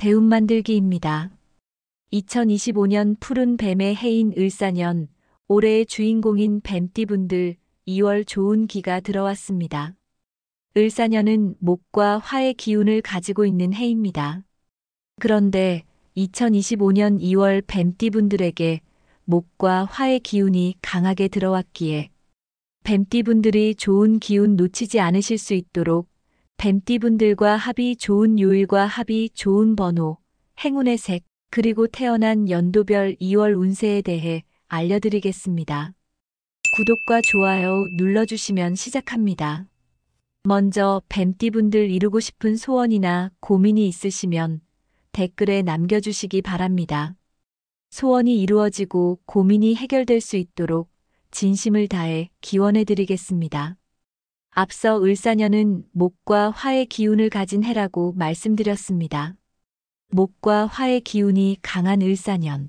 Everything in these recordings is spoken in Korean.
대운 만들기입니다. 2025년 푸른 뱀의 해인 을사년, 올해의 주인공인 뱀띠분들 2월 좋은 기가 들어왔습니다. 을사년은 목과 화의 기운을 가지고 있는 해입니다. 그런데 2025년 2월 뱀띠분들에게 목과 화의 기운이 강하게 들어왔기에 뱀띠분들이 좋은 기운 놓치지 않으실 수 있도록 뱀띠분들과 합이 좋은 요일과 합이 좋은 번호, 행운의 색, 그리고 태어난 연도별 2월 운세에 대해 알려드리겠습니다. 구독과 좋아요 눌러주시면 시작합니다. 먼저 뱀띠분들 이루고 싶은 소원이나 고민이 있으시면 댓글에 남겨주시기 바랍니다. 소원이 이루어지고 고민이 해결될 수 있도록 진심을 다해 기원해드리겠습니다. 앞서 을사년은 목과 화의 기운을 가진 해라고 말씀드렸습니다. 목과 화의 기운이 강한 을사년.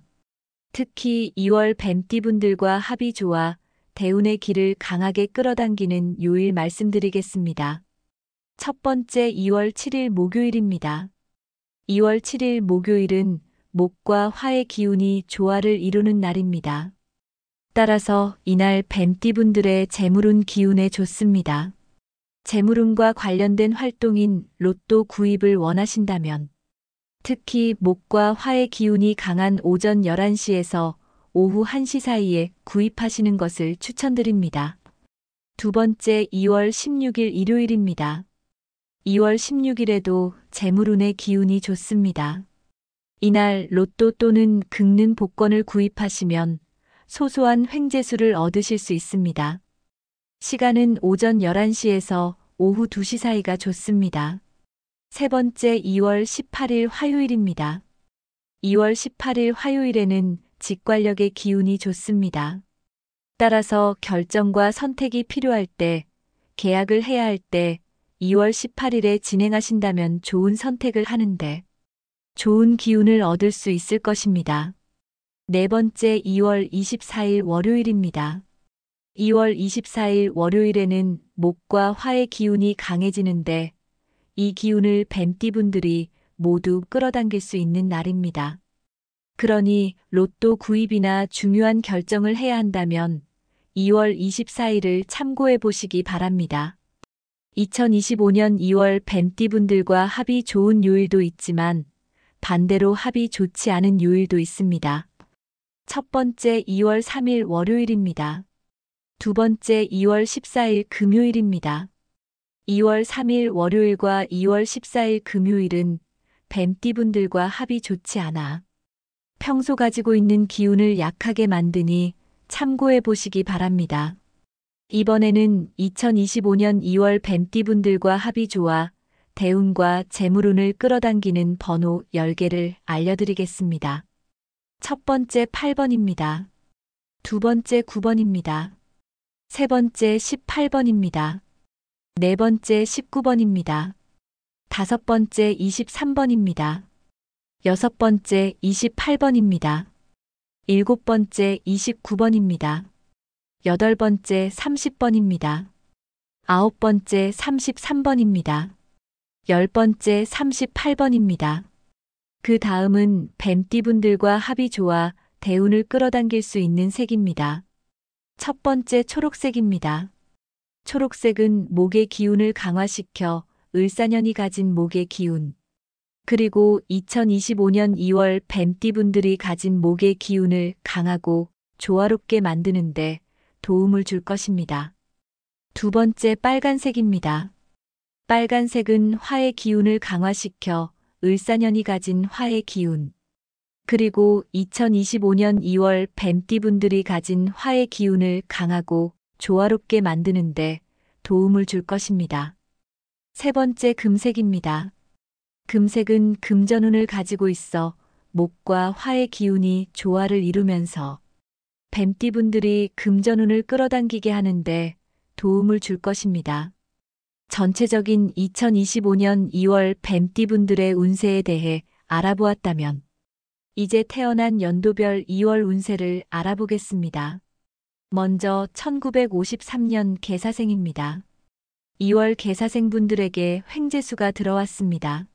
특히 2월 뱀띠분들과 합이 좋아 대운의 길을 강하게 끌어당기는 요일 말씀드리겠습니다. 첫 번째 2월 7일 목요일입니다. 2월 7일 목요일은 목과 화의 기운이 조화를 이루는 날입니다. 따라서 이날 뱀띠분들의 재물운 기운에 좋습니다. 재물운과 관련된 활동인 로또 구입을 원하신다면 특히 목과 화의 기운이 강한 오전 11시에서 오후 1시 사이에 구입하시는 것을 추천드립니다. 두 번째 2월 16일 일요일입니다. 2월 16일에도 재물운의 기운이 좋습니다. 이날 로또 또는 긁는 복권을 구입하시면 소소한 횡재수를 얻으실 수 있습니다. 시간은 오전 11시에서 오후 2시 사이가 좋습니다. 세 번째 2월 18일 화요일입니다. 2월 18일 화요일에는 직관력의 기운이 좋습니다. 따라서 결정과 선택이 필요할 때, 계약을 해야 할 때 2월 18일에 진행하신다면 좋은 선택을 하는데 좋은 기운을 얻을 수 있을 것입니다. 네 번째 2월 24일 월요일입니다. 2월 24일 월요일에는 목과 화의 기운이 강해지는데 이 기운을 뱀띠분들이 모두 끌어당길 수 있는 날입니다. 그러니 로또 구입이나 중요한 결정을 해야 한다면 2월 24일을 참고해 보시기 바랍니다. 2025년 2월 뱀띠분들과 합이 좋은 요일도 있지만 반대로 합이 좋지 않은 요일도 있습니다. 첫 번째 2월 3일 월요일입니다. 두 번째 2월 14일 금요일입니다. 2월 3일 월요일과 2월 14일 금요일은 뱀띠분들과 합이 좋지 않아 평소 가지고 있는 기운을 약하게 만드니 참고해 보시기 바랍니다. 이번에는 2025년 2월 뱀띠분들과 합이 좋아 대운과 재물운을 끌어당기는 번호 10개를 알려드리겠습니다. 첫 번째 8번입니다. 두 번째 9번입니다. 세 번째 18번입니다. 네 번째 19번입니다. 다섯 번째 23번입니다. 여섯 번째 28번입니다. 일곱 번째 29번입니다. 여덟 번째 30번입니다. 아홉 번째 33번입니다. 열 번째 38번입니다. 그 다음은 뱀띠분들과 합이 좋아 대운을 끌어당길 수 있는 색입니다. 첫 번째 초록색입니다. 초록색은 목의 기운을 강화시켜 을사년이 가진 목의 기운, 그리고 2025년 2월 뱀띠분들이 가진 목의 기운을 강하고 조화롭게 만드는데 도움을 줄 것입니다. 두 번째 빨간색입니다. 빨간색은 화의 기운을 강화시켜 을사년이 가진 화의 기운, 그리고 2025년 2월 뱀띠분들이 가진 화의 기운을 강하고 조화롭게 만드는데 도움을 줄 것입니다. 세 번째 금색입니다. 금색은 금전운을 가지고 있어 목과 화의 기운이 조화를 이루면서 뱀띠분들이 금전운을 끌어당기게 하는데 도움을 줄 것입니다. 전체적인 2025년 2월 뱀띠분들의 운세에 대해 알아보았다면 이제 태어난 연도별 2월 운세를 알아보겠습니다. 먼저 1953년 개사생입니다. 2월 개사생분들에게 횡재수가 들어왔습니다.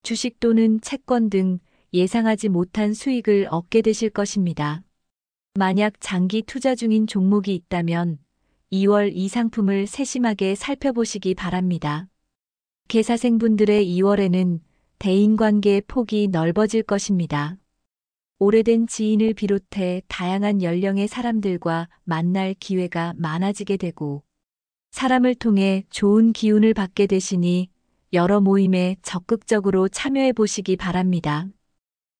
주식 또는 채권 등 예상하지 못한 수익을 얻게 되실 것입니다. 만약 장기 투자 중인 종목이 있다면 2월 이 상품을 세심하게 살펴보시기 바랍니다. 개사생분들의 2월에는 대인관계의 폭이 넓어질 것입니다. 오래된 지인을 비롯해 다양한 연령의 사람들과 만날 기회가 많아지게 되고 사람을 통해 좋은 기운을 받게 되시니 여러 모임에 적극적으로 참여해 보시기 바랍니다.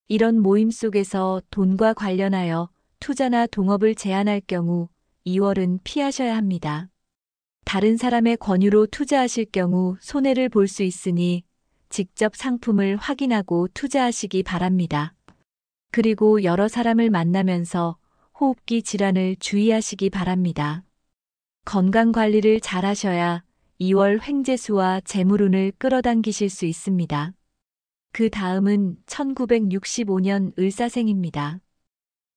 이런 모임 속에서 돈과 관련하여 투자나 동업을 제안할 경우 2월은 피하셔야 합니다. 다른 사람의 권유로 투자하실 경우 손해를 볼 수 있으니 직접 상품을 확인하고 투자하시기 바랍니다. 그리고 여러 사람을 만나면서 호흡기 질환을 주의하시기 바랍니다. 건강 관리를 잘 하셔야 2월 횡재수와 재물운을 끌어당기실 수 있습니다. 그 다음은 1965년 을사생입니다.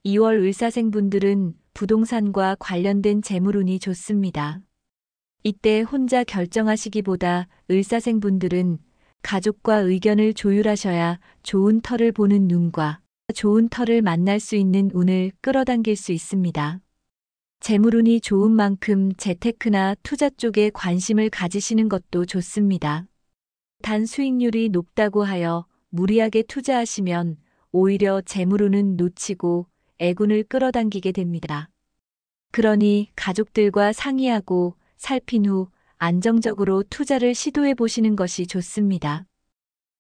2월 을사생분들은 부동산과 관련된 재물운이 좋습니다. 이때 혼자 결정하시기보다 을사생분들은 가족과 의견을 조율하셔야 좋은 터를 보는 눈과 좋은 터를 만날 수 있는 운을 끌어당길 수 있습니다. 재물운이 좋은 만큼 재테크나 투자 쪽에 관심을 가지시는 것도 좋습니다. 단 수익률이 높다고 하여 무리하게 투자하시면 오히려 재물운은 놓치고 애군을 끌어당기게 됩니다. 그러니 가족들과 상의하고 살핀 후 안정적으로 투자를 시도해 보시는 것이 좋습니다.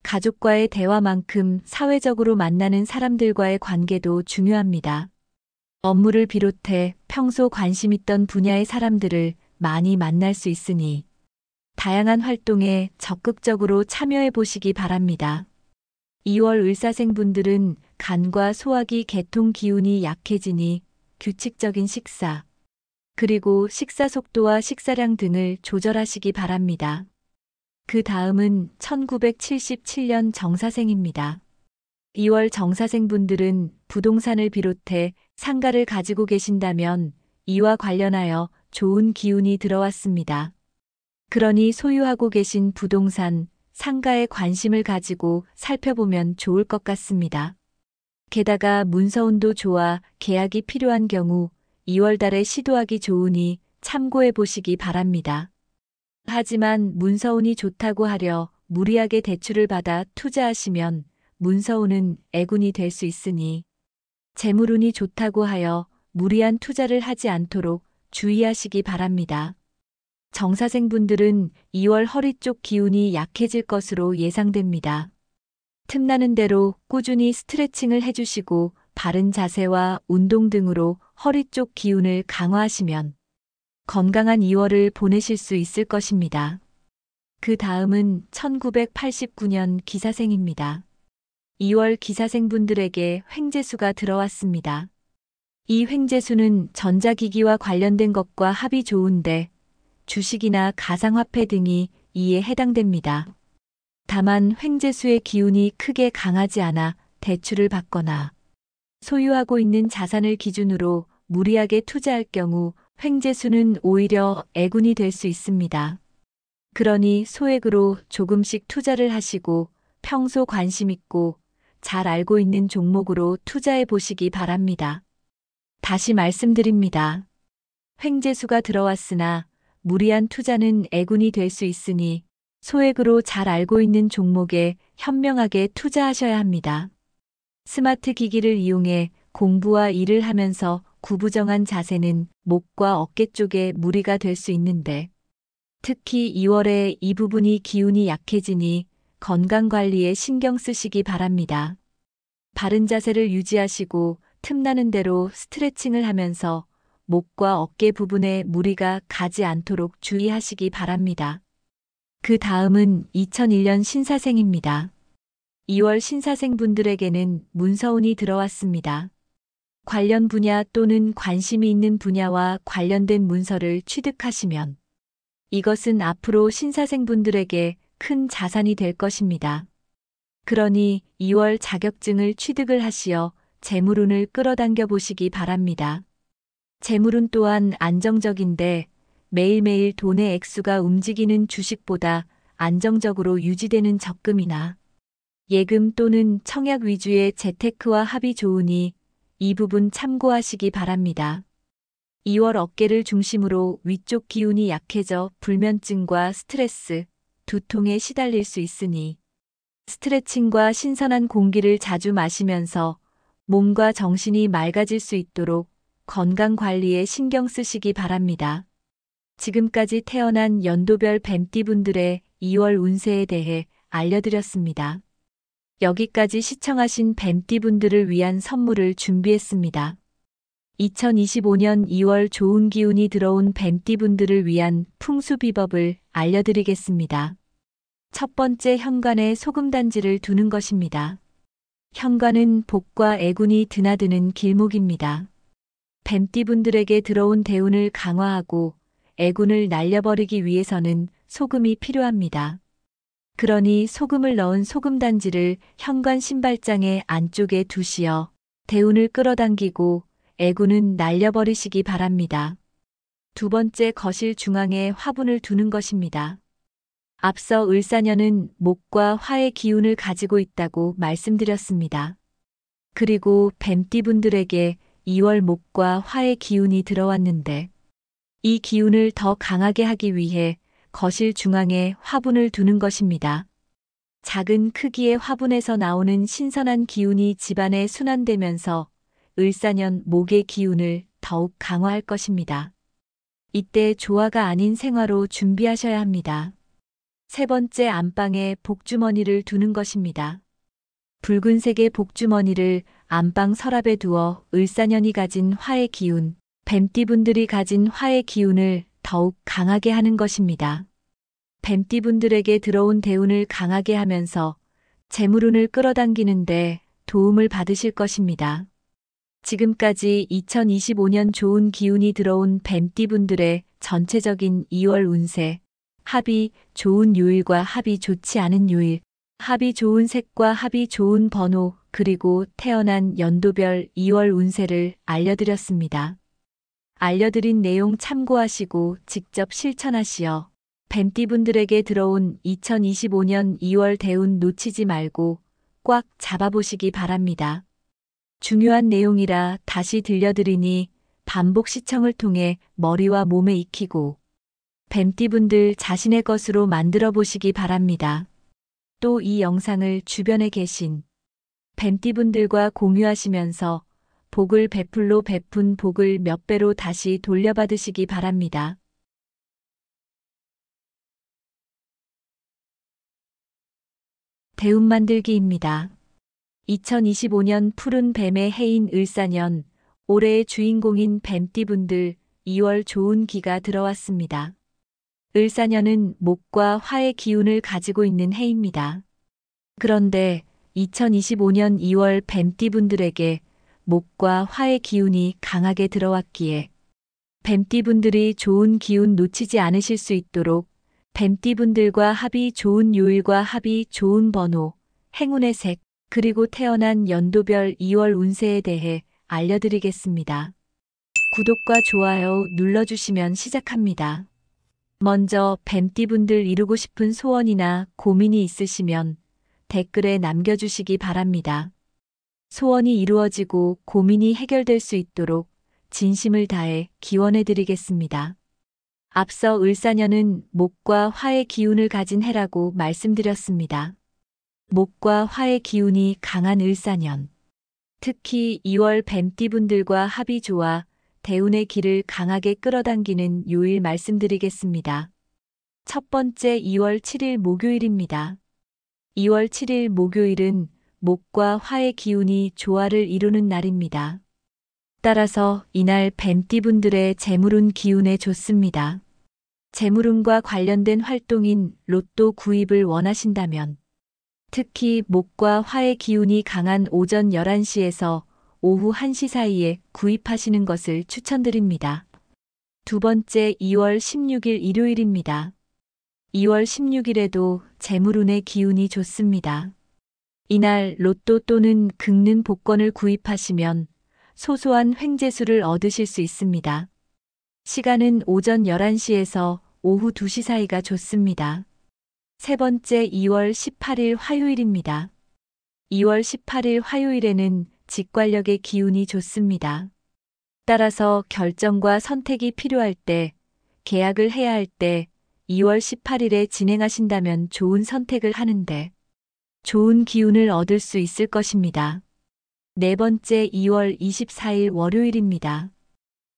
가족과의 대화만큼 사회적으로 만나는 사람들과의 관계도 중요합니다. 업무를 비롯해 평소 관심 있던 분야의 사람들을 많이 만날 수 있으니 다양한 활동에 적극적으로 참여해 보시기 바랍니다. 2월 을사생분들은 간과 소화기 계통 기운이 약해지니 규칙적인 식사, 그리고 식사 속도와 식사량 등을 조절하시기 바랍니다. 그 다음은 1977년 정사생입니다. 2월 정사생분들은 부동산을 비롯해 상가를 가지고 계신다면 이와 관련하여 좋은 기운이 들어왔습니다. 그러니 소유하고 계신 부동산, 상가에 관심을 가지고 살펴보면 좋을 것 같습니다. 게다가 문서운도 좋아 계약이 필요한 경우 2월 달에 시도하기 좋으니 참고해 보시기 바랍니다. 하지만 문서운이 좋다고 하려 무리하게 대출을 받아 투자하시면 문서운은 애군이 될 수 있으니 재물운이 좋다고 하여 무리한 투자를 하지 않도록 주의하시기 바랍니다. 정사생분들은 2월 허리 쪽 기운이 약해질 것으로 예상됩니다. 틈나는 대로 꾸준히 스트레칭을 해주시고 바른 자세와 운동 등으로 허리 쪽 기운을 강화하시면 건강한 2월을 보내실 수 있을 것입니다. 그 다음은 1989년 기사생입니다. 2월 기사생분들에게 횡재수가 들어왔습니다. 이 횡재수는 전자기기와 관련된 것과 합이 좋은데 주식이나 가상화폐 등이 이에 해당됩니다. 다만 횡재수의 기운이 크게 강하지 않아 대출을 받거나 소유하고 있는 자산을 기준으로 무리하게 투자할 경우 횡재수는 오히려 애군이 될 수 있습니다. 그러니 소액으로 조금씩 투자를 하시고 평소 관심 있고 잘 알고 있는 종목으로 투자해 보시기 바랍니다. 다시 말씀드립니다. 횡재수가 들어왔으나 무리한 투자는 애군이 될 수 있으니 소액으로 잘 알고 있는 종목에 현명하게 투자하셔야 합니다. 스마트 기기를 이용해 공부와 일을 하면서 구부정한 자세는 목과 어깨 쪽에 무리가 될 수 있는데 특히 2월에 이 부분이 기운이 약해지니 건강관리에 신경 쓰시기 바랍니다. 바른 자세를 유지하시고 틈나는 대로 스트레칭을 하면서 목과 어깨 부분에 무리가 가지 않도록 주의하시기 바랍니다. 그 다음은 2001년 신사생입니다. 2월 신사생분들에게는 문서운이 들어왔습니다. 관련 분야 또는 관심이 있는 분야와 관련된 문서를 취득하시면 이것은 앞으로 신사생분들에게 큰 자산이 될 것입니다. 그러니 2월 자격증을 취득을 하시어 재물운을 끌어당겨 보시기 바랍니다. 재물운 또한 안정적인데 매일매일 돈의 액수가 움직이는 주식보다 안정적으로 유지되는 적금이나 예금 또는 청약 위주의 재테크와 합이 좋으니 이 부분 참고하시기 바랍니다. 2월 어깨를 중심으로 위쪽 기운이 약해져 불면증과 스트레스, 두통에 시달릴 수 있으니 스트레칭과 신선한 공기를 자주 마시면서 몸과 정신이 맑아질 수 있도록 건강 관리에 신경 쓰시기 바랍니다. 지금까지 태어난 연도별 뱀띠분들의 2월 운세에 대해 알려드렸습니다. 여기까지 시청하신 뱀띠분들을 위한 선물을 준비했습니다. 2025년 2월 좋은 기운이 들어온 뱀띠분들을 위한 풍수비법을 알려드리겠습니다. 첫 번째, 현관에 소금단지를 두는 것입니다. 현관은 복과 애군이 드나드는 길목입니다. 뱀띠분들에게 들어온 대운을 강화하고 애군을 날려버리기 위해서는 소금이 필요합니다. 그러니 소금을 넣은 소금단지를 현관 신발장의 안쪽에 두시어 대운을 끌어당기고 애군은 날려버리시기 바랍니다. 두 번째, 거실 중앙에 화분을 두는 것입니다. 앞서 을사년은 목과 화의 기운을 가지고 있다고 말씀드렸습니다. 그리고 뱀띠분들에게 2월 목과 화의 기운이 들어왔는데 이 기운을 더 강하게 하기 위해 거실 중앙에 화분을 두는 것입니다. 작은 크기의 화분에서 나오는 신선한 기운이 집안에 순환되면서 을사년 목의 기운을 더욱 강화할 것입니다. 이때 조화가 아닌 생화로 준비하셔야 합니다. 세 번째, 안방에 복주머니를 두는 것입니다. 붉은색의 복주머니를 안방 서랍에 두어 을사년이 가진 화의 기운, 뱀띠분들이 가진 화의 기운을 더욱 강하게 하는 것입니다. 뱀띠분들에게 들어온 대운을 강하게 하면서 재물운을 끌어당기는데 도움을 받으실 것입니다. 지금까지 2025년 좋은 기운이 들어온 뱀띠분들의 전체적인 2월 운세, 합이 좋은 요일과 합이 좋지 않은 요일, 합이 좋은 색과 합이 좋은 번호, 그리고 태어난 연도별 2월 운세를 알려드렸습니다. 알려드린 내용 참고하시고 직접 실천하시어 뱀띠분들에게 들어온 2025년 2월 대운 놓치지 말고 꽉 잡아보시기 바랍니다. 중요한 내용이라 다시 들려드리니 반복 시청을 통해 머리와 몸에 익히고 뱀띠분들 자신의 것으로 만들어 보시기 바랍니다. 또 이 영상을 주변에 계신 뱀띠분들과 공유하시면서 복을 베풀로 베푼 복을 몇 배로 다시 돌려받으시기 바랍니다. 대운 만들기입니다. 2025년 푸른 뱀의 해인 을사년, 올해의 주인공인 뱀띠분들 2월 좋은 기가 들어왔습니다. 을사년은 목과 화의 기운을 가지고 있는 해입니다. 그런데 2025년 2월 뱀띠분들에게 목과 화의 기운이 강하게 들어왔기에 뱀띠분들이 좋은 기운 놓치지 않으실 수 있도록 뱀띠분들과 합이 좋은 요일과 합이 좋은 번호, 행운의 색, 그리고 태어난 연도별 2월 운세에 대해 알려드리겠습니다. 구독과 좋아요 눌러주시면 시작합니다. 먼저 뱀띠분들 이루고 싶은 소원이나 고민이 있으시면 댓글에 남겨주시기 바랍니다. 소원이 이루어지고 고민이 해결될 수 있도록 진심을 다해 기원해드리겠습니다. 앞서 을사년은 목과 화의 기운을 가진 해라고 말씀드렸습니다. 목과 화의 기운이 강한 을사년. 특히 2월 뱀띠분들과 합이 좋아 대운의 길을 강하게 끌어당기는 요일 말씀드리겠습니다. 첫 번째, 2월 7일 목요일입니다. 2월 7일 목요일은 목과 화의 기운이 조화를 이루는 날입니다. 따라서 이날 뱀띠분들의 재물운 기운에 좋습니다. 재물운과 관련된 활동인 로또 구입을 원하신다면 특히 목과 화의 기운이 강한 오전 11시에서 오후 1시 사이에 구입하시는 것을 추천드립니다. 두 번째, 2월 16일 일요일입니다. 2월 16일에도 재물운의 기운이 좋습니다. 이날 로또 또는 긁는 복권을 구입하시면 소소한 횡재수를 얻으실 수 있습니다. 시간은 오전 11시에서 오후 2시 사이가 좋습니다. 세 번째, 2월 18일 화요일입니다. 2월 18일 화요일에는 직관력의 기운이 좋습니다. 따라서 결정과 선택이 필요할 때, 계약을 해야 할 때 2월 18일에 진행하신다면 좋은 선택을 하는데 좋은 기운을 얻을 수 있을 것입니다. 네 번째 2월 24일 월요일입니다.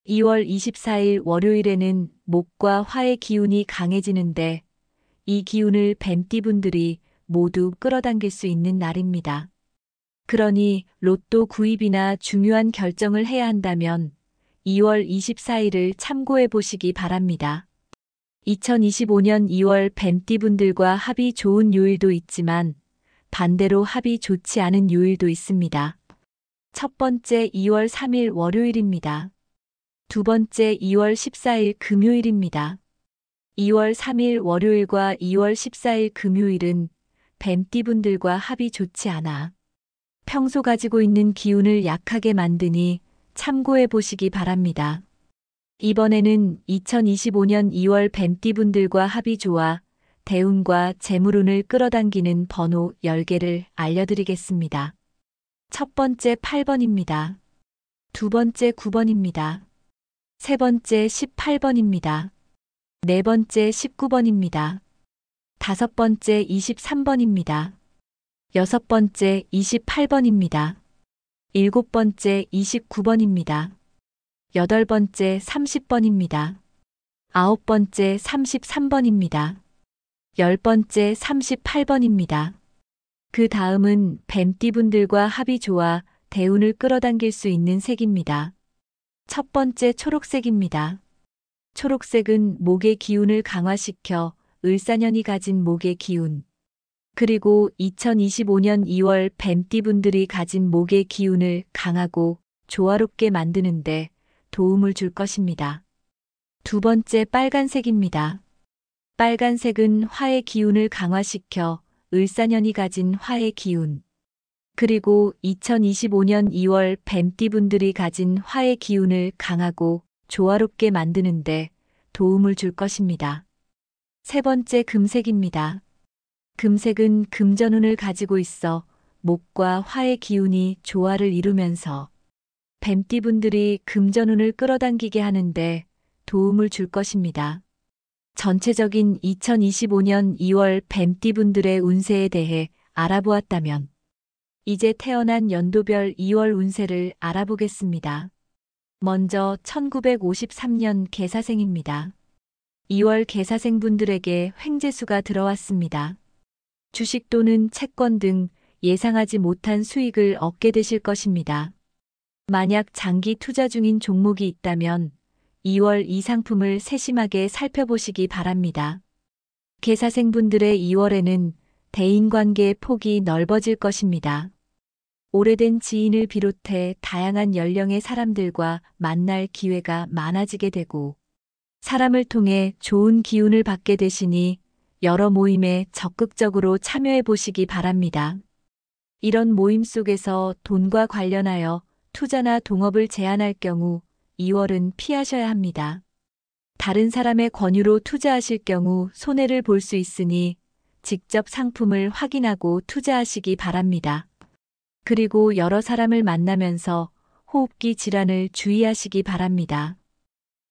2월 24일 월요일에는 목과 화의 기운이 강해지는데 이 기운을 뱀띠분들이 모두 끌어당길 수 있는 날입니다. 그러니 로또 구입이나 중요한 결정을 해야 한다면 2월 24일을 참고해 보시기 바랍니다. 2025년 2월 뱀띠분들과 합이 좋은 요일도 있지만 반대로 합이 좋지 않은 요일도 있습니다. 첫 번째 2월 3일 월요일입니다. 두 번째 2월 14일 금요일입니다. 2월 3일 월요일과 2월 14일 금요일은 뱀띠분들과 합이 좋지 않아 평소 가지고 있는 기운을 약하게 만드니 참고해 보시기 바랍니다. 이번에는 2025년 2월 뱀띠분들과 합이 좋아 대운과 재물운을 끌어당기는 번호 10개를 알려드리겠습니다. 첫 번째 8번입니다. 두 번째 9번입니다. 세 번째 18번입니다. 네 번째 19번입니다. 다섯 번째 23번입니다. 여섯 번째 28번입니다. 일곱 번째 29번입니다. 여덟 번째 30번입니다. 아홉 번째 33번입니다. 열 번째 38번입니다. 그 다음은 뱀띠분들과 합이 좋아 대운을 끌어당길 수 있는 색입니다. 첫 번째 초록색입니다. 초록색은 목의 기운을 강화시켜 을사년이 가진 목의 기운, 그리고 2025년 2월 뱀띠분들이 가진 목의 기운을 강하고 조화롭게 만드는데 도움을 줄 것입니다. 두 번째 빨간색입니다. 빨간색은 화의 기운을 강화시켜 을사년이 가진 화의 기운, 그리고 2025년 2월 뱀띠분들이 가진 화의 기운을 강하고 조화롭게 만드는데 도움을 줄 것입니다. 세 번째 금색입니다. 금색은 금전운을 가지고 있어 목과 화의 기운이 조화를 이루면서 뱀띠분들이 금전운을 끌어당기게 하는데 도움을 줄 것입니다. 전체적인 2025년 2월 뱀띠분들의 운세에 대해 알아보았다면 이제 태어난 연도별 2월 운세를 알아보겠습니다. 먼저 1953년 개사생입니다. 2월 개사생분들에게 횡재수가 들어왔습니다. 주식 또는 채권 등 예상하지 못한 수익을 얻게 되실 것입니다. 만약 장기 투자 중인 종목이 있다면 2월 이 상품을 세심하게 살펴보시기 바랍니다. 개사생분들의 2월에는 대인관계의 폭이 넓어질 것입니다. 오래된 지인을 비롯해 다양한 연령의 사람들과 만날 기회가 많아지게 되고 사람을 통해 좋은 기운을 받게 되시니 여러 모임에 적극적으로 참여해 보시기 바랍니다. 이런 모임 속에서 돈과 관련하여 투자나 동업을 제안할 경우 2월은 피하셔야 합니다. 다른 사람의 권유로 투자하실 경우 손해를 볼 수 있으니 직접 상품을 확인하고 투자하시기 바랍니다. 그리고 여러 사람을 만나면서 호흡기 질환을 주의하시기 바랍니다.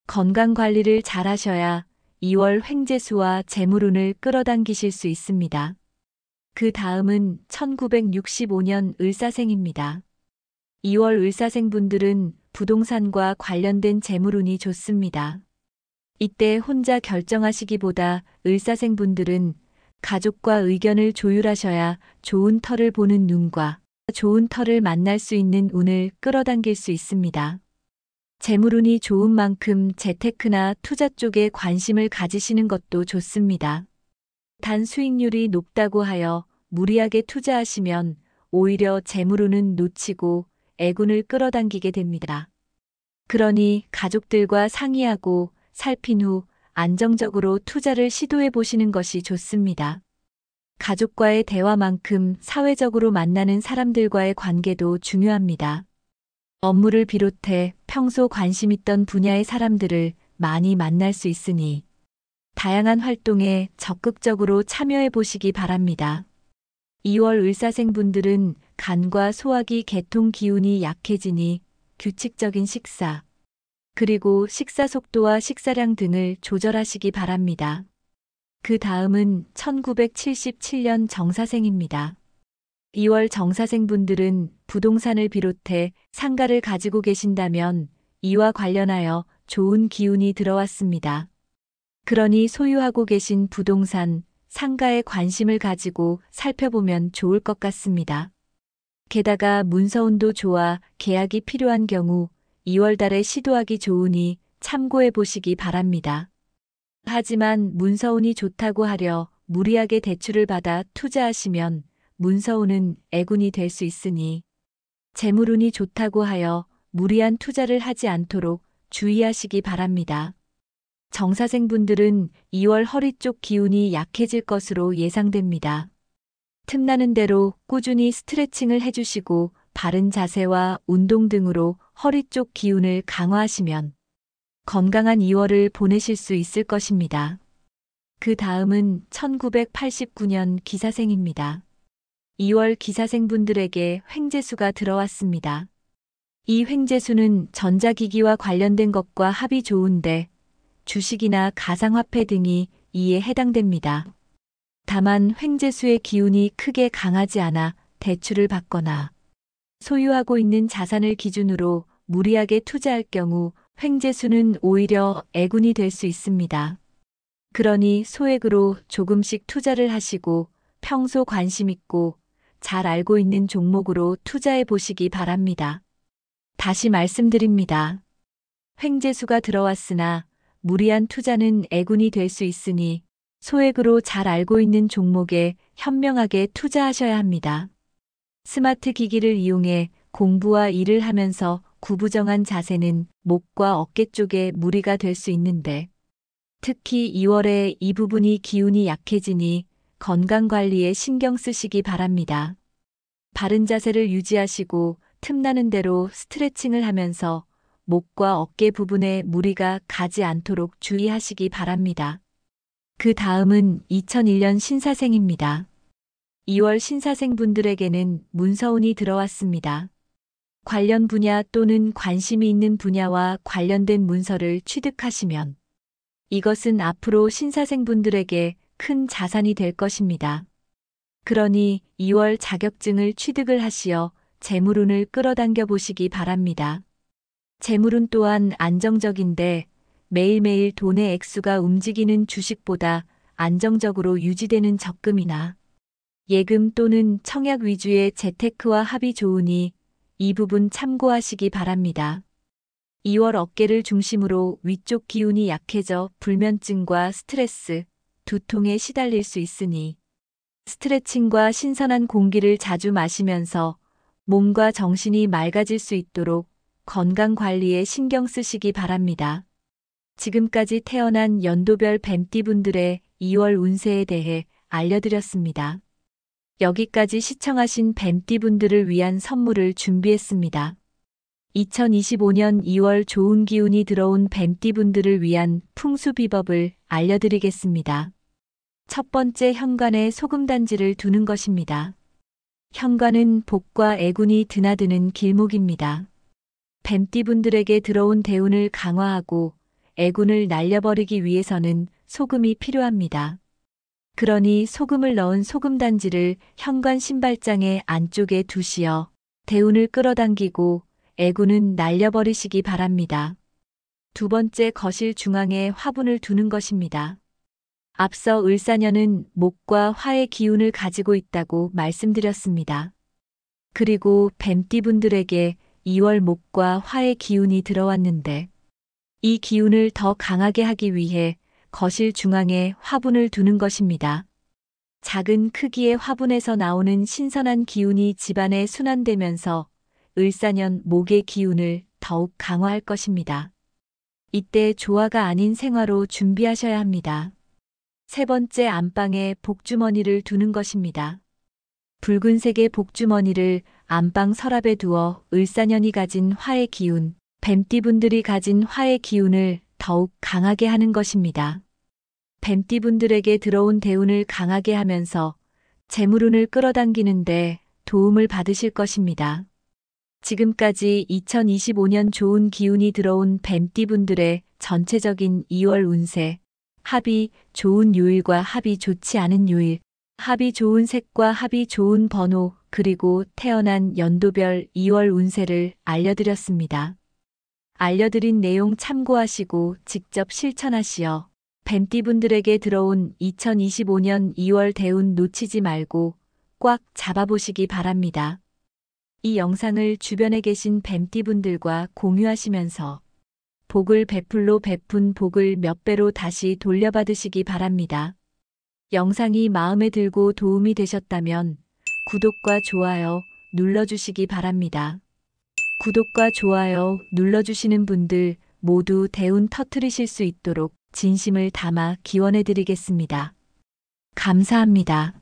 건강 관리를 잘 하셔야 2월 횡재수와 재물운을 끌어당기실 수 있습니다. 그 다음은 1965년 을사생입니다. 2월 을사생분들은 부동산과 관련된 재물운이 좋습니다. 이때 혼자 결정하시기보다 을사생분들은 가족과 의견을 조율하셔야 좋은 터를 보는 눈과 좋은 터를 만날 수 있는 운을 끌어당길 수 있습니다. 재물운이 좋은 만큼 재테크나 투자 쪽에 관심을 가지시는 것도 좋습니다. 단 수익률이 높다고 하여 무리하게 투자하시면 오히려 재물운은 놓치고 애군을 끌어당기게 됩니다. 그러니 가족들과 상의하고 살핀 후 안정적으로 투자를 시도해 보시는 것이 좋습니다. 가족과의 대화만큼 사회적으로 만나는 사람들과의 관계도 중요합니다. 업무를 비롯해 평소 관심 있던 분야의 사람들을 많이 만날 수 있으니 다양한 활동에 적극적으로 참여해 보시기 바랍니다. 2월 을사생분들은 간과 소화기 개통 기운이 약해지니 규칙적인 식사, 그리고 식사 속도와 식사량 등을 조절하시기 바랍니다. 그 다음은 1977년 정사생입니다. 2월 정사생분들은 부동산을 비롯해 상가를 가지고 계신다면 이와 관련하여 좋은 기운이 들어왔습니다. 그러니 소유하고 계신 부동산, 상가에 관심을 가지고 살펴보면 좋을 것 같습니다. 게다가 문서운도 좋아 계약이 필요한 경우 2월 달에 시도하기 좋으니 참고해 보시기 바랍니다. 하지만 문서운이 좋다고 하려 무리하게 대출을 받아 투자하시면 문서운은 애군이 될 수 있으니 재물운이 좋다고 하여 무리한 투자를 하지 않도록 주의하시기 바랍니다. 정사생분들은 2월 허리 쪽 기운이 약해질 것으로 예상됩니다. 틈나는 대로 꾸준히 스트레칭을 해주시고 바른 자세와 운동 등으로 허리 쪽 기운을 강화하시면 건강한 2월을 보내실 수 있을 것입니다. 그 다음은 1989년 기사생입니다. 2월 기사생분들에게 횡재수가 들어왔습니다. 이 횡재수는 전자기기와 관련된 것과 합이 좋은데 주식이나 가상화폐 등이 이에 해당됩니다. 다만 횡재수의 기운이 크게 강하지 않아 대출을 받거나 소유하고 있는 자산을 기준으로 무리하게 투자할 경우 횡재수는 오히려 애군이 될 수 있습니다. 그러니 소액으로 조금씩 투자를 하시고 평소 관심 있고 잘 알고 있는 종목으로 투자해 보시기 바랍니다. 다시 말씀드립니다. 횡재수가 들어왔으나 무리한 투자는 애군이 될 수 있으니 소액으로 잘 알고 있는 종목에 현명하게 투자하셔야 합니다. 스마트 기기를 이용해 공부와 일을 하면서 구부정한 자세는 목과 어깨 쪽에 무리가 될 수 있는데 특히 2월에 이 부분이 기운이 약해지니 건강관리에 신경 쓰시기 바랍니다. 바른 자세를 유지하시고 틈나는 대로 스트레칭을 하면서 목과 어깨 부분에 무리가 가지 않도록 주의하시기 바랍니다. 그 다음은 2001년 신사생입니다. 2월 신사생분들에게는 문서운이 들어왔습니다. 관련 분야 또는 관심이 있는 분야와 관련된 문서를 취득하시면 이것은 앞으로 신사생분들에게 큰 자산이 될 것입니다. 그러니 2월 자격증을 취득을 하시어 재물운을 끌어당겨 보시기 바랍니다. 재물운 또한 안정적인데 매일매일 돈의 액수가 움직이는 주식보다 안정적으로 유지되는 적금이나 예금 또는 청약 위주의 재테크와 합이 좋으니 이 부분 참고하시기 바랍니다. 2월 어깨를 중심으로 위쪽 기운이 약해져 불면증과 스트레스, 두통에 시달릴 수 있으니 스트레칭과 신선한 공기를 자주 마시면서 몸과 정신이 맑아질 수 있도록 건강 관리에 신경 쓰시기 바랍니다. 지금까지 태어난 연도별 뱀띠분들의 2월 운세에 대해 알려드렸습니다. 여기까지 시청하신 뱀띠분들을 위한 선물을 준비했습니다. 2025년 2월 좋은 기운이 들어온 뱀띠분들을 위한 풍수 비법을 알려드리겠습니다. 첫 번째, 현관에 소금단지를 두는 것입니다. 현관은 복과 애군이 드나드는 길목입니다. 뱀띠분들에게 들어온 대운을 강화하고 애군을 날려버리기 위해서는 소금이 필요합니다. 그러니 소금을 넣은 소금단지를 현관 신발장의 안쪽에 두시어 대운을 끌어당기고 애군은 날려버리시기 바랍니다. 두 번째, 거실 중앙에 화분을 두는 것입니다. 앞서 을사년은 목과 화의 기운을 가지고 있다고 말씀드렸습니다. 그리고 뱀띠분들에게 2월 목과 화의 기운이 들어왔는데 이 기운을 더 강하게 하기 위해 거실 중앙에 화분을 두는 것입니다. 작은 크기의 화분에서 나오는 신선한 기운이 집안에 순환되면서 을사년 목의 기운을 더욱 강화할 것입니다. 이때 조화가 아닌 생화로 준비하셔야 합니다. 세 번째, 안방에 복주머니를 두는 것입니다. 붉은색의 복주머니를 안방 서랍에 두어 을사년이 가진 화의 기운, 뱀띠분들이 가진 화의 기운을 더욱 강하게 하는 것입니다. 뱀띠분들에게 들어온 대운을 강하게 하면서 재물운을 끌어당기는데 도움을 받으실 것입니다. 지금까지 2025년 좋은 기운이 들어온 뱀띠분들의 전체적인 2월 운세, 합이 좋은 요일과 합이 좋지 않은 요일, 합이 좋은 색과 합이 좋은 번호, 그리고 태어난 연도별 2월 운세를 알려드렸습니다. 알려드린 내용 참고하시고 직접 실천하시어 뱀띠분들에게 들어온 2025년 2월 대운 놓치지 말고 꽉 잡아보시기 바랍니다. 이 영상을 주변에 계신 뱀띠분들과 공유하시면서 복을 베풀로 베푼 복을 몇 배로 다시 돌려받으시기 바랍니다. 영상이 마음에 들고 도움이 되셨다면 구독과 좋아요 눌러주시기 바랍니다. 구독과 좋아요 눌러주시는 분들 모두 대운 터뜨리실 수 있도록 진심을 담아 기원해 드리겠습니다. 감사합니다.